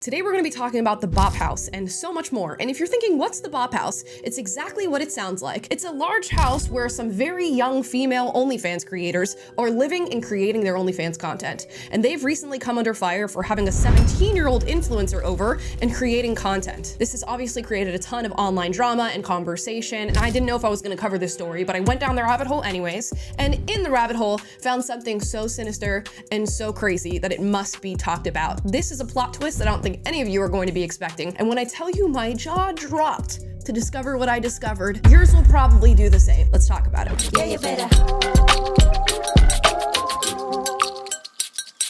Today we're going to be talking about the Bop House and so much more. And if you're thinking, what's the Bop House? It's exactly what it sounds like. It's a large house where some very young female OnlyFans creators are living and creating their OnlyFans content. And they've recently come under fire for having a 17-year-old influencer over and creating content. This has obviously created a ton of online drama and conversation. And I didn't know if I was going to cover this story, but I went down the rabbit hole anyways. And in the rabbit hole, found something so sinister and so crazy that it must be talked about. This is a plot twist that I don't think any of you are going to be expecting. And when I tell you my jaw dropped to discover what I discovered, yours will probably do the same. Let's talk about it. Yeah, you better.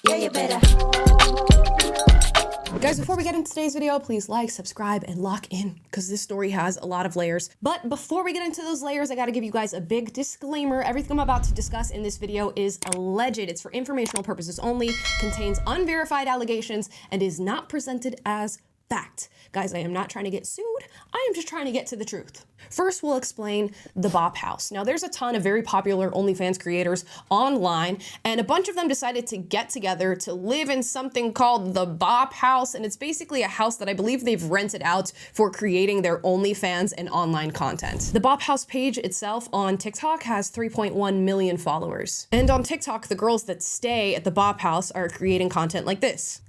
Yeah, you better. Guys, before we get into today's video, please like, subscribe, and lock in, because this story has a lot of layers. But before we get into those layers, I gotta give you guys a big disclaimer. Everything I'm about to discuss in this video is alleged. It's for informational purposes only, contains unverified allegations, and is not presented as fact. Guys, I am not trying to get sued. I am just trying to get to the truth. First, we'll explain the Bop House. Now, there's a ton of very popular OnlyFans creators online, and a bunch of them decided to get together to live in something called the Bop House, and it's basically a house that I believe they've rented out for creating their OnlyFans and online content. The Bop House page itself on TikTok has 3.1 million followers. And on TikTok, the girls that stay at the Bop House are creating content like this.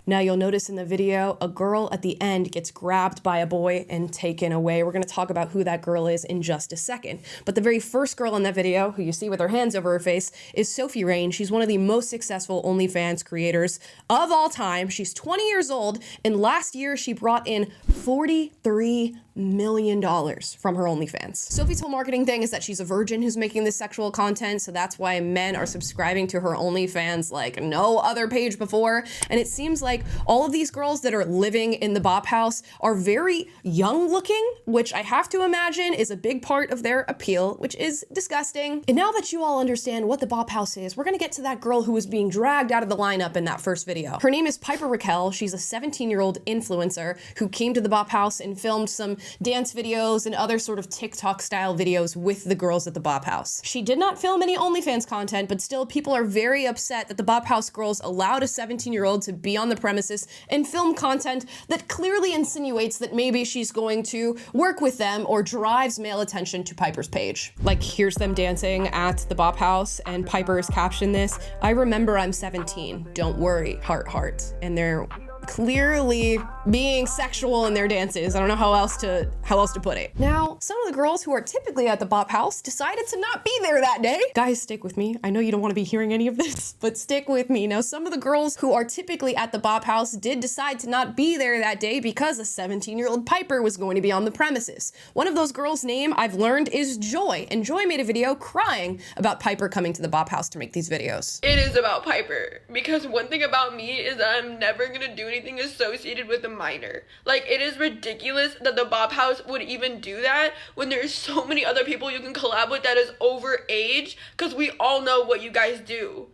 Now you'll notice in the video, a girl at the end gets grabbed by a boy and taken away. We're gonna talk about who that girl is in just a second. But the very first girl in that video, who you see with her hands over her face, is Sophie Rain. She's one of the most successful OnlyFans creators of all time. She's 20 years old, and last year she brought in $43 million from her OnlyFans. Sophie's whole marketing thing is that she's a virgin who's making this sexual content, so that's why men are subscribing to her OnlyFans like no other page before. And it seems like all of these girls that are living in the Bop House are very young looking, which I have to imagine is a big part of their appeal, which is disgusting. And now that you all understand what the Bop House is, we're gonna get to that girl who was being dragged out of the lineup in that first video. Her name is Rockelle. She's a 17-year-old influencer who came to the Bop House and filmed some dance videos and other sort of TikTok style videos with the girls at the Bop House. She did not film any OnlyFans content, but still people are very upset that the Bop House girls allowed a 17-year-old to be on the premises and film content that clearly insinuates that maybe she's going to work with them or drives male attention to Piper's page. Like, here's them dancing at the Bop House, and Piper's captioned this, "I remember I'm 17, don't worry, heart heart." And they're clearly being sexual in their dances. I don't know how else to put it. Now, some of the girls who are typically at the Bop House decided to not be there that day. Guys, stick with me. I know you don't want to be hearing any of this, but stick with me. Now, some of the girls who are typically at the Bop House did decide to not be there that day because a 17-year-old Piper was going to be on the premises. One of those girls' name I've learned is Joy, and Joy made a video crying about Piper coming to the Bop House to make these videos. It is about Piper, because one thing about me is that I'm never gonna do anything associated with a minor. Like, it is ridiculous that the Bop House would even do that when there's so many other people you can collab with that is over age, because we all know what you guys do.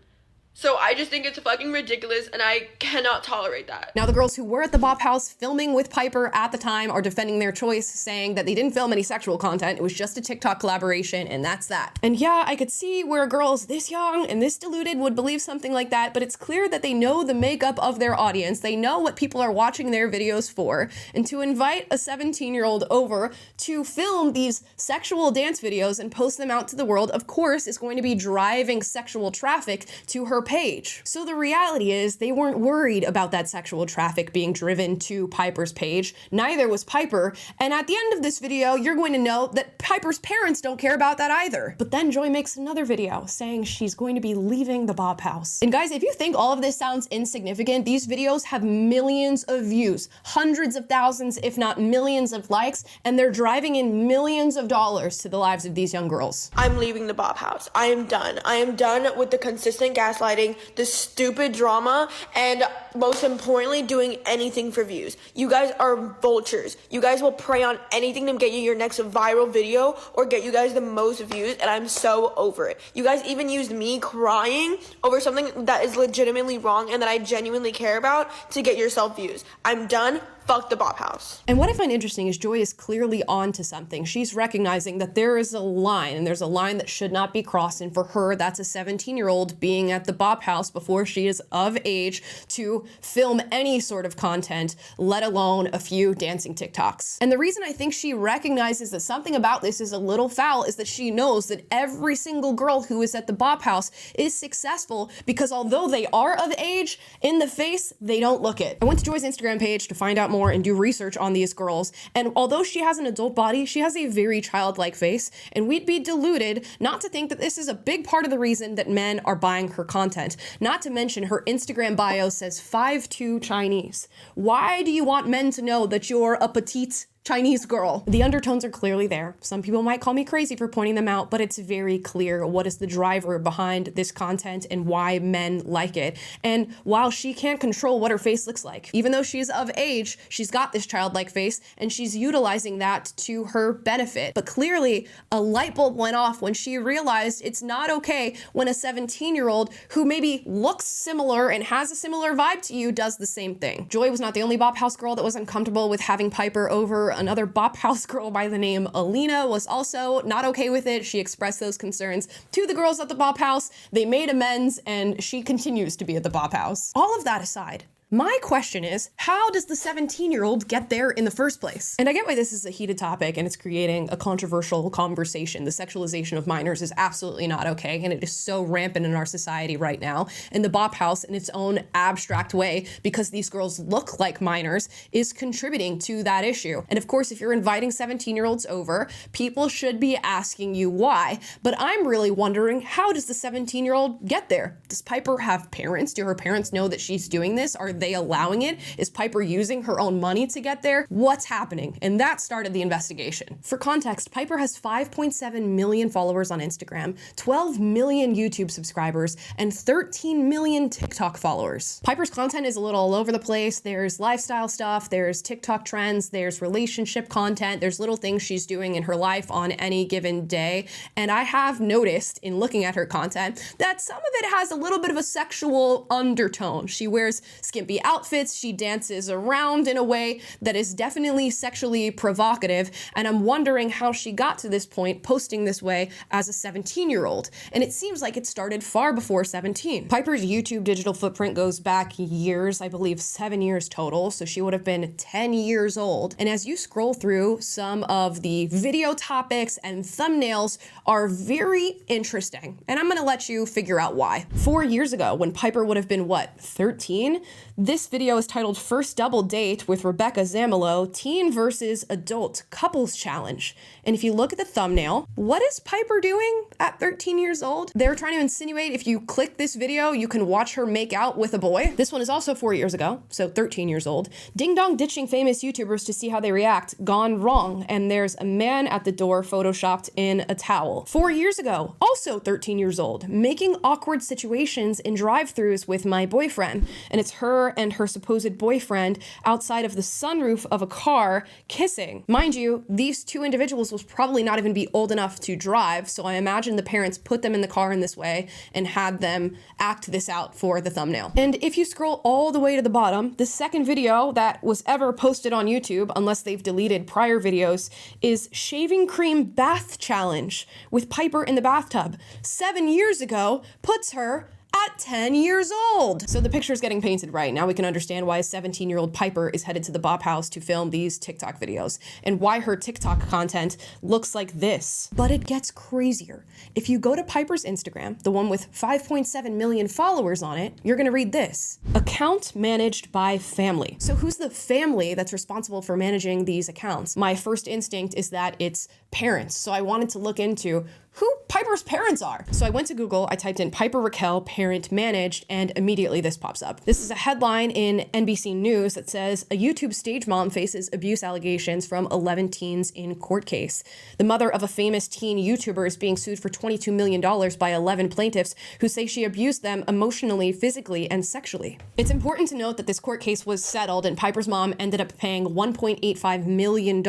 So I just think it's fucking ridiculous, and I cannot tolerate that. Now, the girls who were at the Bop House filming with Piper at the time are defending their choice, saying that they didn't film any sexual content. It was just a TikTok collaboration, and that's that. And yeah, I could see where girls this young and this deluded would believe something like that, but it's clear that they know the makeup of their audience. They know what people are watching their videos for, and to invite a 17-year-old over to film these sexual dance videos and post them out to the world, of course, is going to be driving sexual traffic to her page. So the reality is they weren't worried about that sexual traffic being driven to Piper's page. Neither was Piper. And at the end of this video, you're going to know that Piper's parents don't care about that either. But then Joy makes another video saying she's going to be leaving the Bop House. And guys, if you think all of this sounds insignificant, these videos have millions of views, hundreds of thousands, if not millions of likes, and they're driving in millions of dollars to the lives of these young girls. I'm leaving the Bop House. I am done. I am done with the consistent gaslighting, the stupid drama, and most importantly, doing anything for views. You guys are vultures. You guys will prey on anything to get you your next viral video or get you guys the most views, and I'm so over it. You guys even used me crying over something that is legitimately wrong and that I genuinely care about to get yourself views. I'm done. fuck the Bop House. And what I find interesting is Joy is clearly on to something. She's recognizing that there is a line, and there's a line that should not be crossed, and for her, that's a 17-year-old being at the Bop House before she is of age to film any sort of content, let alone a few dancing TikToks. And the reason I think she recognizes that something about this is a little foul is that she knows that every single girl who is at the Bop House is successful because although they are of age, in the face, they don't look it. I went to Joy's Instagram page to find out more and do research on these girls, and although she has an adult body, she has a very childlike face, and we'd be deluded not to think that this is a big part of the reason that men are buying her content. Not to mention her Instagram bio says 5'2" Chinese. Why do you want men to know that you're a petite Chinese girl? The undertones are clearly there. Some people might call me crazy for pointing them out, but it's very clear what is the driver behind this content and why men like it. And while she can't control what her face looks like, even though she's of age, she's got this childlike face and she's utilizing that to her benefit. But clearly a light bulb went off when she realized it's not okay when a 17-year-old who maybe looks similar and has a similar vibe to you does the same thing. Joy was not the only Bop House girl that was uncomfortable with having Piper over. Another Bop House girl by the name Alina was also not okay with it. She expressed those concerns to the girls at the Bop House. They made amends and she continues to be at the Bop House. All of that aside, my question is, how does the 17-year-old get there in the first place? And I get why this is a heated topic and it's creating a controversial conversation. The sexualization of minors is absolutely not okay, and it is so rampant in our society right now. And the Bop House, in its own abstract way, because these girls look like minors, is contributing to that issue. And of course, if you're inviting 17-year-olds over, people should be asking you why. But I'm really wondering, how does the 17-year-old get there? Does Piper have parents? Do her parents know that she's doing this? Are they allowing it? Is Piper using her own money to get there? What's happening? And that started the investigation. For context, Piper has 5.7 million followers on Instagram, 12 million YouTube subscribers, and 13 million TikTok followers. Piper's content is a little all over the place. There's lifestyle stuff, there's TikTok trends, there's relationship content, there's little things she's doing in her life on any given day. And I have noticed in looking at her content that some of it has a little bit of a sexual undertone. She wears skimpy outfits, she dances around in a way that is definitely sexually provocative, and I'm wondering how she got to this point posting this way as a 17-year-old. And it seems like it started far before 17. Piper's YouTube digital footprint goes back years, I believe 7 years total, so she would have been 10 years old. And as you scroll through, some of the video topics and thumbnails are very interesting, and I'm gonna let you figure out why. 4 years ago, when Piper would have been, what, 13? This video is titled First Double Date with Rebecca Zamolo, Teen versus Adult Couples Challenge. And if you look at the thumbnail, what is Piper doing at 13 years old? They're trying to insinuate if you click this video, you can watch her make out with a boy. This one is also 4 years ago, so 13 years old. Ding dong ditching famous YouTubers to see how they react, gone wrong. And there's a man at the door photoshopped in a towel. 4 years ago, also 13 years old, making awkward situations in drive-thrus with my boyfriend. And it's her and her supposed boyfriend outside of the sunroof of a car kissing. Mind you, these two individuals will probably not even be old enough to drive, so I imagine the parents put them in the car in this way and had them act this out for the thumbnail. And if you scroll all the way to the bottom, the second video that was ever posted on YouTube, unless they've deleted prior videos, is Shaving Cream Bath Challenge with Piper in the bathtub. 7 years ago puts her at 10 years old. So the picture's getting painted right. Now we can understand why a 17-year-old Piper is headed to the Bop House to film these TikTok videos and why her TikTok content looks like this. But it gets crazier. If you go to Piper's Instagram, the one with 5.7 million followers on it, you're gonna read this. Account managed by family. So who's the family that's responsible for managing these accounts? My first instinct is that it's parents. So I wanted to look into who Piper's parents are. So I went to Google, I typed in Piper Rockelle parent managed, and immediately this pops up. This is a headline in NBC News that says, a YouTube stage mom faces abuse allegations from 11 teens in court case. The mother of a famous teen YouTuber is being sued for $22 million by 11 plaintiffs who say she abused them emotionally, physically, and sexually. It's important to note that this court case was settled and Piper's mom ended up paying $1.85 million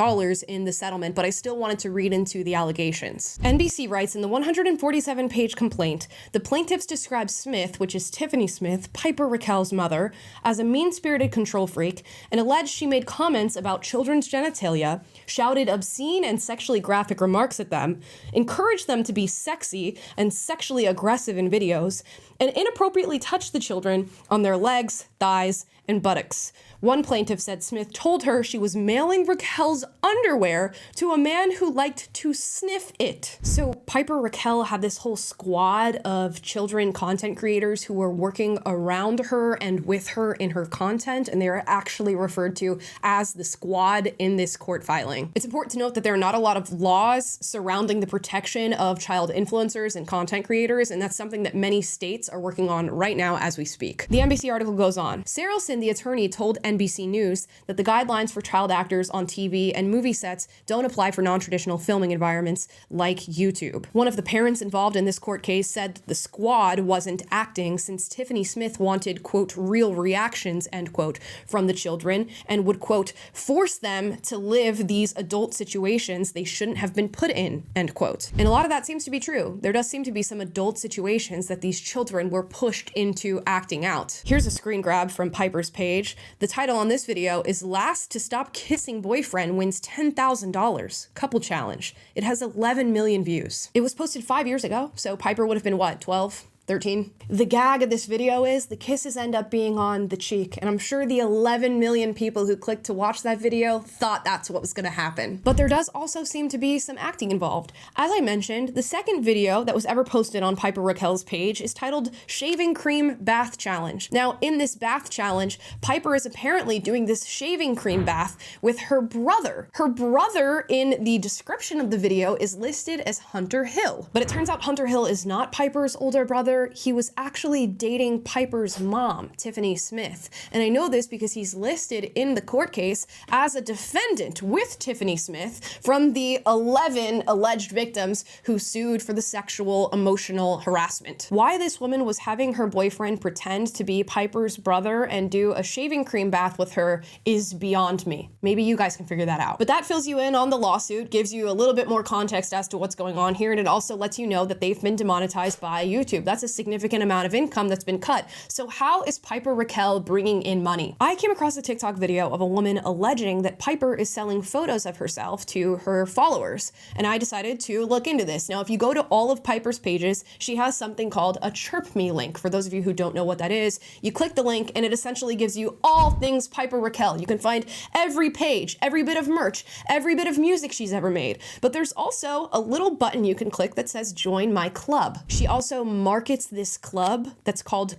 in the settlement, but I still wanted to read into the allegations. NBC writes, in the 147-page complaint, the plaintiffs describe Smith, which is Tiffany Smith, Piper Rockelle's mother, as a mean-spirited control freak, and allege she made comments about children's genitalia, shouted obscene and sexually graphic remarks at them, encouraged them to be sexy and sexually aggressive in videos, and inappropriately touched the children on their legs, thighs, and buttocks. One plaintiff said Smith told her she was mailing Rockelle's underwear to a man who liked to sniff it. So Piper Rockelle had this whole squad of children content creators who were working around her and with her in her content, and they are actually referred to as the squad in this court filing. It's important to note that there are not a lot of laws surrounding the protection of child influencers and content creators, and that's something that many states are working on right now as we speak. The NBC article goes on. Sarelson, the attorney, told NBC News that the guidelines for child actors on TV and movie sets don't apply for non-traditional filming environments like YouTube. One of the parents involved in this court case said the squad wasn't acting since Tiffany Smith wanted, quote, real reactions, end quote, from the children and would, quote, force them to live these adult situations they shouldn't have been put in, end quote. And a lot of that seems to be true. There does seem to be some adult situations that these children were pushed into acting out. Here's a screen grab from Piper's page. The title on this video is Last to Stop Kissing Boyfriend Wins $10,000 Couple Challenge. It has 11 million views. It was posted 5 years ago, so Piper would have been what, 12? 13. The gag of this video is the kisses end up being on the cheek, and I'm sure the 11 million people who clicked to watch that video thought that's what was going to happen. But there does also seem to be some acting involved. As I mentioned, the second video that was ever posted on Piper Rockelle's page is titled Shaving Cream Bath Challenge. Now, in this bath challenge, Piper is apparently doing this shaving cream bath with her brother. Her brother in the description of the video is listed as Hunter Hill, but it turns out Hunter Hill is not Piper's older brother. He was actually dating Piper's mom, Tiffany Smith. And I know this because he's listed in the court case as a defendant with Tiffany Smith from the 11 alleged victims who sued for the sexual emotional harassment. Why this woman was having her boyfriend pretend to be Piper's brother and do a shaving cream bath with her is beyond me. Maybe you guys can figure that out. But that fills you in on the lawsuit, gives you a little bit more context as to what's going on here, and it also lets you know that they've been demonetized by YouTube. That's a significant amount of income that's been cut. So how is Piper Rockelle bringing in money? I came across a TikTok video of a woman alleging that Piper is selling photos of herself to her followers, and I decided to look into this. Now, if you go to all of Piper's pages, she has something called a Chirp Me link. For those of you who don't know what that is, you click the link and it essentially gives you all things Piper Rockelle. You can find every page, every bit of merch, every bit of music she's ever made. But there's also a little button you can click that says join my club. She also markets this club that's called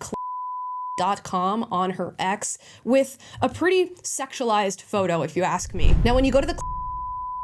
.com on her X with a pretty sexualized photo, if you ask me. Now, when you go to the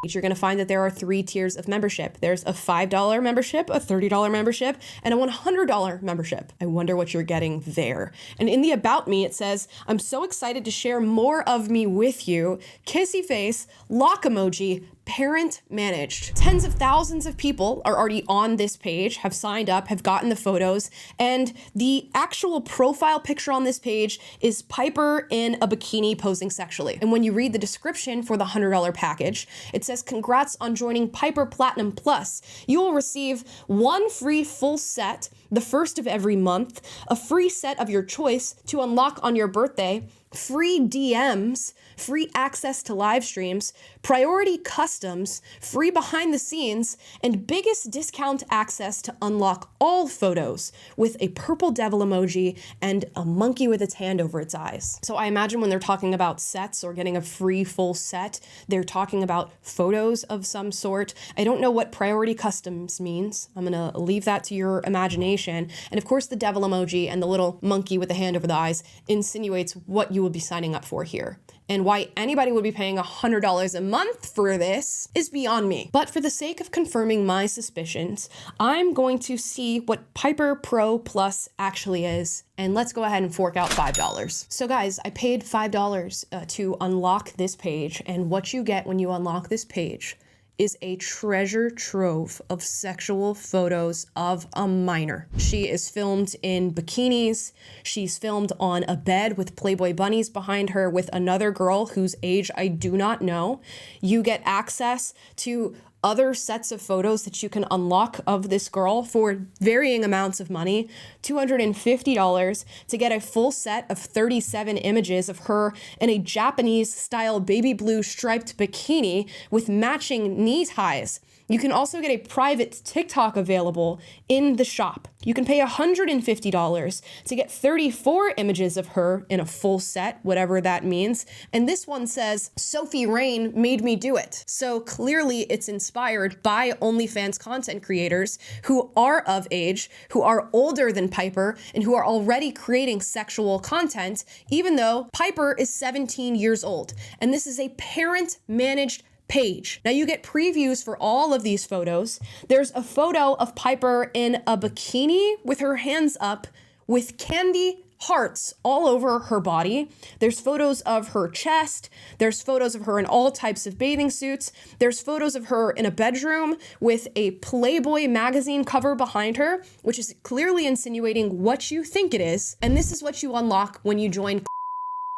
you're going to find that there are 3 tiers of membership. There's a $5 membership, a $30 membership, and a $100 membership. I wonder what you're getting there. And in the About Me, it says, I'm so excited to share more of me with you. Kissy face, lock emoji, parent managed. Tens of thousands of people are already on this page, have signed up, have gotten the photos, and the actual profile picture on this page is Piper in a bikini posing sexually. And when you read the description for the $100 package, it says, congrats on joining Piper Platinum Plus. You will receive 1 free full set, the first of every month, a free set of your choice to unlock on your birthday, free DMs, free access to live streams, priority customs, free behind the scenes, and biggest discount access to unlock all photos with a purple devil emoji and a monkey with its hand over its eyes. So I imagine when they're talking about sets or getting a free full set, they're talking about photos of some sort. I don't know what priority customs means. I'm gonna leave that to your imagination. And of course, the devil emoji and the little monkey with the hand over the eyes insinuates what you will be signing up for here. And why anybody would be paying $100 a month for this is beyond me. But for the sake of confirming my suspicions, I'm going to see what Piper Pro Plus actually is, and let's go ahead and fork out $5. So guys, I paid $5 to unlock this page, and what you get when you unlock this page is a treasure trove of sexual photos of a minor. She is filmed in bikinis. She's filmed on a bed with Playboy bunnies behind her with another girl whose age I do not know. You get access to other sets of photos that you can unlock of this girl for varying amounts of money, $250 to get a full set of 37 images of her in a Japanese style baby blue striped bikini with matching knee ties. You can also get a private TikTok available in the shop. You can pay $150 to get 34 images of her in a full set, whatever that means. And this one says, Sophie Rain made me do it. So clearly it's inspired by OnlyFans content creators who are of age, who are older than Piper, and who are already creating sexual content, even though Piper is 17 years old. And this is a parent-managed page. Now you get previews for all of these photos. There's a photo of Piper in a bikini with her hands up with candy hearts all over her body. There's photos of her chest. There's photos of her in all types of bathing suits. There's photos of her in a bedroom with a Playboy magazine cover behind her, which is clearly insinuating what you think it is. And this is what you unlock when you join.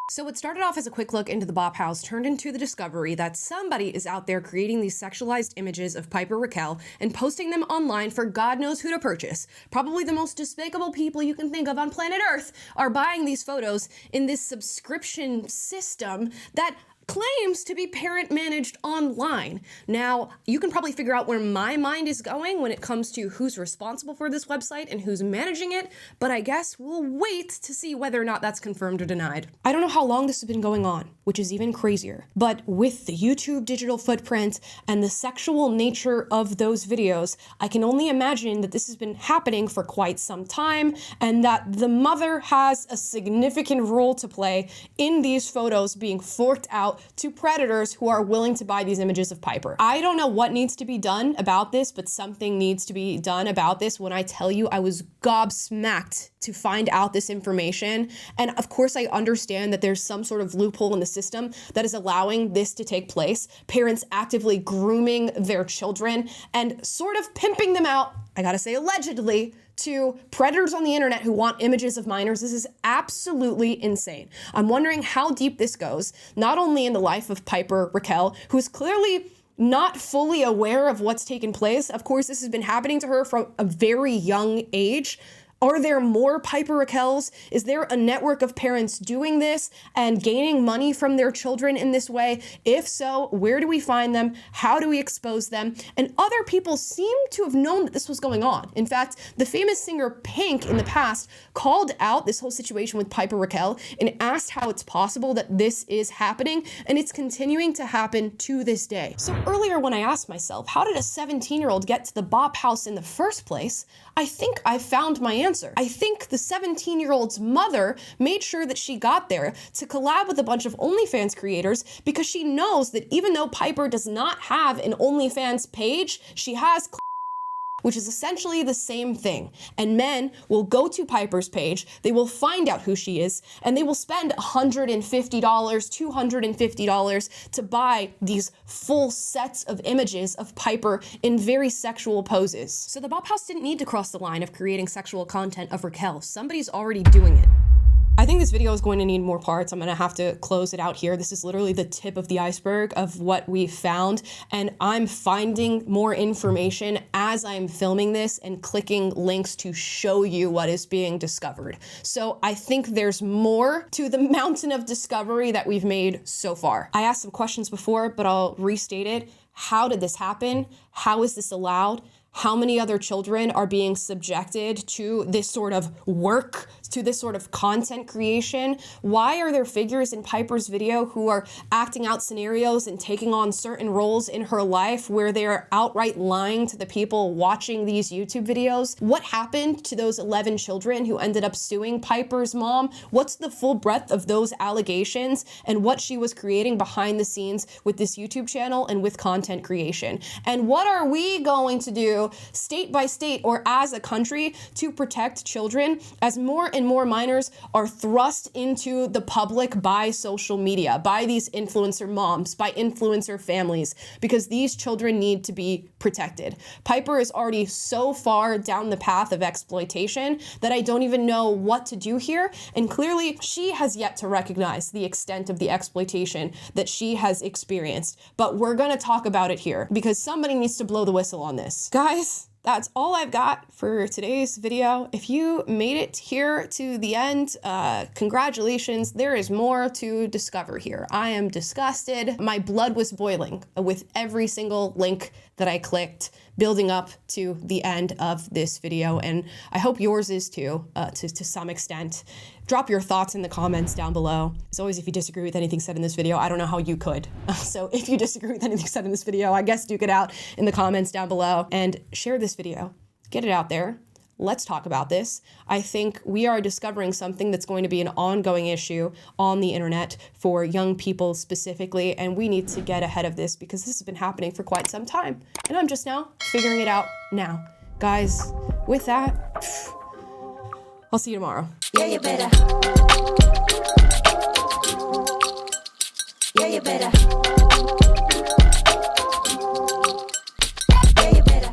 So it started off as a quick look into the Bop House, turned into the discovery that somebody is out there creating these sexualized images of Piper Rockelle and posting them online for God knows who to purchase. Probably the most despicable people you can think of on planet Earth are buying these photos in this subscription system that claims to be parent-managed online. Now, you can probably figure out where my mind is going when it comes to who's responsible for this website and who's managing it, but I guess we'll wait to see whether or not that's confirmed or denied. I don't know how long this has been going on, which is even crazier, but with the YouTube digital footprint and the sexual nature of those videos, I can only imagine that this has been happening for quite some time and that the mother has a significant role to play in these photos being forked out to predators who are willing to buy these images of Piper. I don't know what needs to be done about this, but something needs to be done about this. When I tell you I was gobsmacked to find out this information, and of course I understand that there's some sort of loophole in the system that is allowing this to take place, parents actively grooming their children and sort of pimping them out, I gotta say allegedly, to predators on the internet who want images of minors. This is absolutely insane. I'm wondering how deep this goes, not only in the life of Piper Rockelle, who is clearly not fully aware of what's taken place. Of course, this has been happening to her from a very young age. Are there more Piper Rockelles? Is there a network of parents doing this and gaining money from their children in this way? If so, where do we find them? How do we expose them? And other people seem to have known that this was going on. In fact, the famous singer Pink in the past called out this whole situation with Piper Rockelle and asked how it's possible that this is happening, and it's continuing to happen to this day. So earlier when I asked myself, how did a 17-year-old get to the Bop House in the first place? I think I found my answer. I think the 17-year-old's mother made sure that she got there to collab with a bunch of OnlyFans creators because she knows that even though Piper does not have an OnlyFans page, she has which is essentially the same thing. And men will go to Piper's page, they will find out who she is, and they will spend $150, $250 to buy these full sets of images of Piper in very sexual poses. So the Bop House didn't need to cross the line of creating sexual content of Rockelle. Somebody's already doing it. I think this video is going to need more parts. I'm going to have to close it out here. This is literally the tip of the iceberg of what we found, and I'm finding more information as I'm filming this and clicking links to show you what is being discovered. So I think there's more to the mountain of discovery that we've made so far. I asked some questions before, but I'll restate it. How did this happen? How is this allowed? How many other children are being subjected to this sort of work, to this sort of content creation? Why are there figures in Piper's video who are acting out scenarios and taking on certain roles in her life where they're outright lying to the people watching these YouTube videos? What happened to those 11 children who ended up suing Piper's mom? What's the full breadth of those allegations and what she was creating behind the scenes with this YouTube channel and with content creation? And what are we going to do do state by state or as a country to protect children as more and more minors are thrust into the public by social media, by these influencer moms, by influencer families, because these children need to be protected. Piper is already so far down the path of exploitation that I don't even know what to do here. And clearly she has yet to recognize the extent of the exploitation that she has experienced. But we're gonna talk about it here because somebody needs to blow the whistle on this. Guys, that's all I've got for today's video. If you made it here to the end, congratulations. There is more to discover here. I am disgusted. My blood was boiling with every single link that I clicked building up to the end of this video. And I hope yours is too, to some extent. Drop your thoughts in the comments down below. As always, if you disagree with anything said in this video, I don't know how you could. So if you disagree with anything said in this video, I guess duke it out in the comments down below and share this video. Get it out there. Let's talk about this. I think we are discovering something that's going to be an ongoing issue on the internet for young people specifically, and we need to get ahead of this because this has been happening for quite some time. And I'm just now figuring it out now. Guys, with that, I'll see you tomorrow. Yeah, you better. Yeah, you better.